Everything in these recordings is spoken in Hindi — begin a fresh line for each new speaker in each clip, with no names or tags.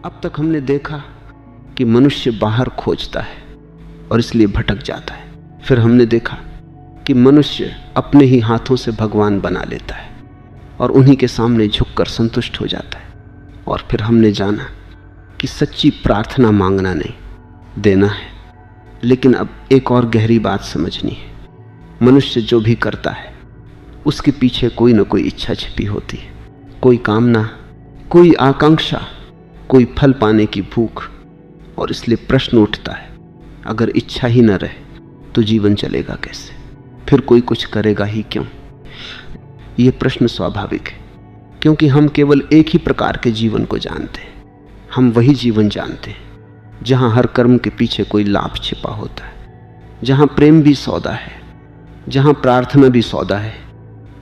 अब तक हमने देखा कि मनुष्य बाहर खोजता है और इसलिए भटक जाता है। फिर हमने देखा कि मनुष्य अपने ही हाथों से भगवान बना लेता है और उन्हीं के सामने झुककर संतुष्ट हो जाता है। और फिर हमने जाना कि सच्ची प्रार्थना मांगना नहीं, देना है। लेकिन अब एक और गहरी बात समझनी है। मनुष्य जो भी करता है उसके पीछे कोई ना कोई इच्छा छिपी होती है, कोई कामना, कोई आकांक्षा, कोई फल पाने की भूख। और इसलिए प्रश्न उठता है, अगर इच्छा ही न रहे तो जीवन चलेगा कैसे? फिर कोई कुछ करेगा ही क्यों? ये प्रश्न स्वाभाविक है, क्योंकि हम केवल एक ही प्रकार के जीवन को जानते हैं। हम वही जीवन जानते हैं जहाँ हर कर्म के पीछे कोई लाभ छिपा होता है, जहाँ प्रेम भी सौदा है, जहाँ प्रार्थना भी सौदा है,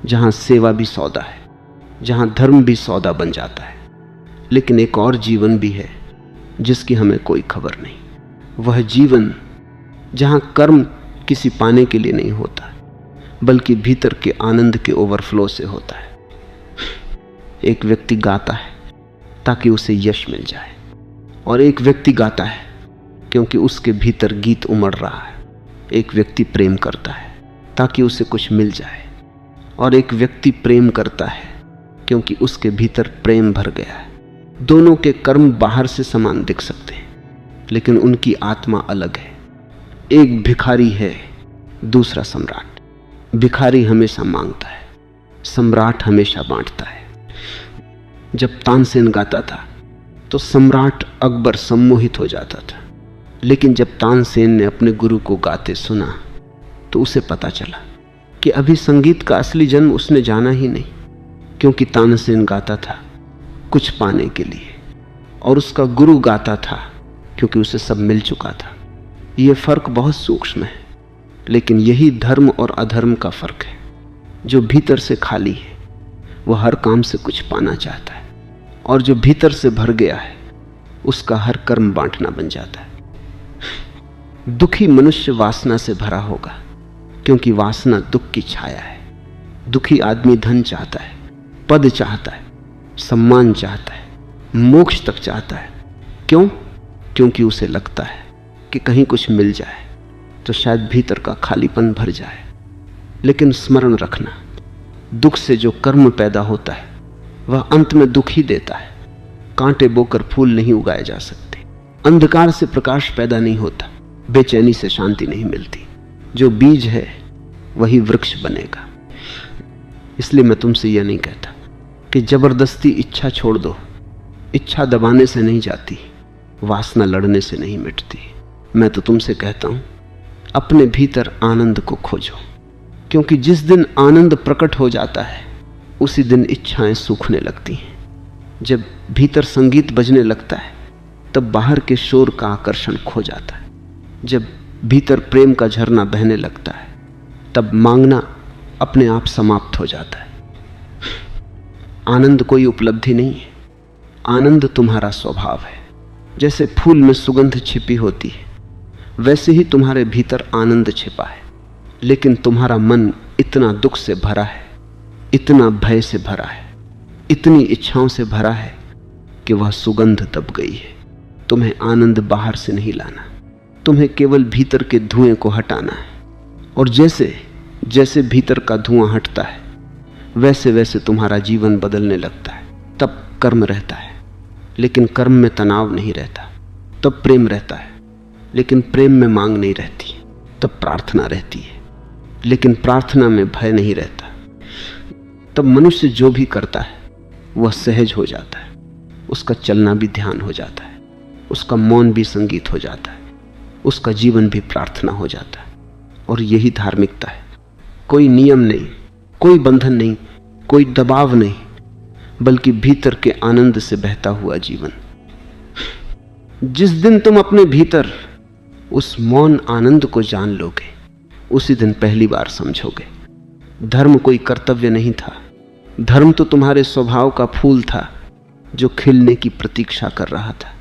जहाँ सेवा भी सौदा है, जहाँ धर्म भी सौदा बन जाता है। लेकिन एक और जीवन भी है जिसकी हमें कोई खबर नहीं। वह जीवन जहाँ कर्म किसी पाने के लिए नहीं होता, बल्कि भीतर के आनंद के ओवरफ्लो से होता है। एक व्यक्ति गाता है ताकि उसे यश मिल जाए, और एक व्यक्ति गाता है क्योंकि उसके भीतर गीत उमड़ रहा है। एक व्यक्ति प्रेम करता है ताकि उसे कुछ मिल जाए, और एक व्यक्ति प्रेम करता है क्योंकि उसके भीतर प्रेम भर गया है। दोनों के कर्म बाहर से समान दिख सकते हैं, लेकिन उनकी आत्मा अलग है। एक भिखारी है, दूसरा सम्राट। भिखारी हमेशा मांगता है, सम्राट हमेशा बांटता है। जब तानसेन गाता था तो सम्राट अकबर सम्मोहित हो जाता था, लेकिन जब तानसेन ने अपने गुरु को गाते सुना तो उसे पता चला कि अभी संगीत का असली जन्म उसने जाना ही नहीं, क्योंकि तानसेन गाता था कुछ पाने के लिए और उसका गुरु गाता था क्योंकि उसे सब मिल चुका था। यह फर्क बहुत सूक्ष्म है, लेकिन यही धर्म और अधर्म का फर्क है। जो भीतर से खाली है वह हर काम से कुछ पाना चाहता है, और जो भीतर से भर गया है उसका हर कर्म बांटना बन जाता है। दुखी मनुष्य वासना से भरा होगा, क्योंकि वासना दुख की छाया है। दुखी आदमी धन चाहता है, पद चाहता है, सम्मान चाहता है, मोक्ष तक चाहता है। क्यों? क्योंकि उसे लगता है कि कहीं कुछ मिल जाए तो शायद भीतर का खालीपन भर जाए। लेकिन स्मरण रखना, दुख से जो कर्म पैदा होता है वह अंत में दुख ही देता है। कांटे बोकर फूल नहीं उगाए जा सकते, अंधकार से प्रकाश पैदा नहीं होता, बेचैनी से शांति नहीं मिलती। जो बीज है वही वृक्ष बनेगा। इसलिए मैं तुमसे यह नहीं कहता कि जबरदस्ती इच्छा छोड़ दो। इच्छा दबाने से नहीं जाती, वासना लड़ने से नहीं मिटती। मैं तो तुमसे कहता हूं, अपने भीतर आनंद को खोजो, क्योंकि जिस दिन आनंद प्रकट हो जाता है उसी दिन इच्छाएं सूखने लगती हैं। जब भीतर संगीत बजने लगता है तब बाहर के शोर का आकर्षण खो जाता है। जब भीतर प्रेम का झरना बहने लगता है तब मांगना अपने आप समाप्त हो जाता है। आनंद कोई उपलब्धि नहीं है, आनंद तुम्हारा स्वभाव है। जैसे फूल में सुगंध छिपी होती है, वैसे ही तुम्हारे भीतर आनंद छिपा है। लेकिन तुम्हारा मन इतना दुख से भरा है, इतना भय से भरा है, इतनी इच्छाओं से भरा है कि वह सुगंध दब गई है। तुम्हें आनंद बाहर से नहीं लाना, तुम्हें केवल भीतर के धुएं को हटाना है। और जैसे जैसे भीतर का धुआं हटता है वैसे वैसे तुम्हारा जीवन बदलने लगता है। तब कर्म रहता है, लेकिन कर्म में तनाव नहीं रहता। तब प्रेम रहता है, लेकिन प्रेम में मांग नहीं रहती। तब प्रार्थना रहती है, लेकिन प्रार्थना में भय नहीं रहता। तब मनुष्य जो भी करता है वह सहज हो जाता है, उसका चलना भी ध्यान हो जाता है, उसका मौन भी संगीत हो जाता है, उसका जीवन भी प्रार्थना हो जाता है। और यही धार्मिकता है। कोई नियम नहीं, कोई बंधन नहीं, कोई दबाव नहीं, बल्कि भीतर के आनंद से बहता हुआ जीवन। जिस दिन तुम अपने भीतर उस मौन आनंद को जान लोगे, उसी दिन पहली बार समझोगे धर्म कोई कर्तव्य नहीं था। धर्म तो तुम्हारे स्वभाव का फूल था जो खिलने की प्रतीक्षा कर रहा था।